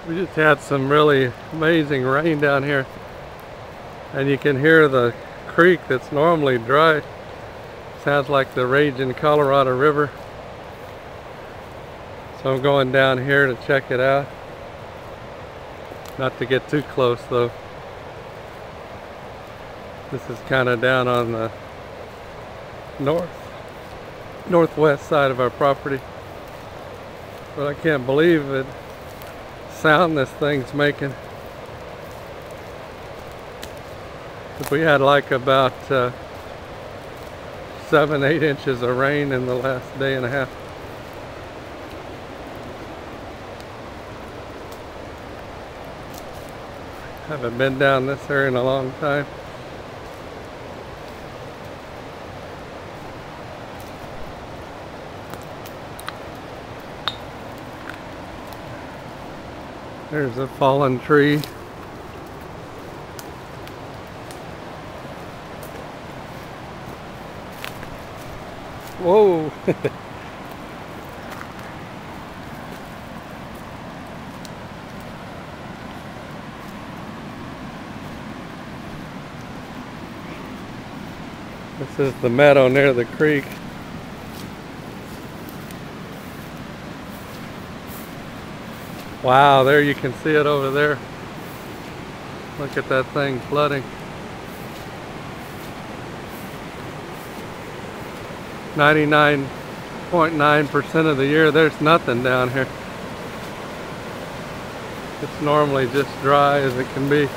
We just had some really amazing rain down here, and you can hear the creek that's normally dry. Sounds like the raging Colorado River. So I'm going down here to check it out. Not to get too close though. This is kind of down on the northwest side of our property. But I can't believe it sound this thing's making. If we had like about 7-8 inches of rain in the last day and a half. Haven't been down this area in a long time. There's a fallen tree. Whoa! This is the meadow near the creek. Wow, there you can see it over there. Look at that thing flooding. 99.9% of the year there's nothing down here. It's normally just dry as it can be.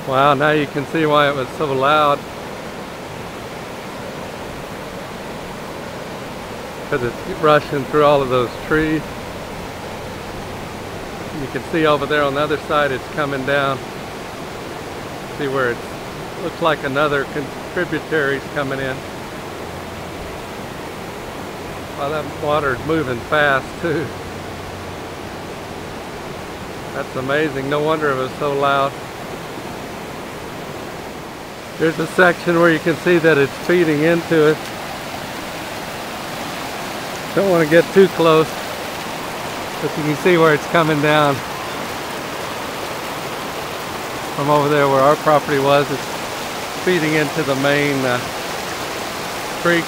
Wow, now you can see why it was so loud. Because it's rushing through all of those trees. You can see over there on the other side it's coming down. See where it looks like another tributary's coming in. Wow, that water's moving fast too. That's amazing. No wonder it was so loud. There's a section where you can see that it's feeding into it. Don't want to get too close, but you can see where it's coming down from over there where our property was. It's feeding into the main creek.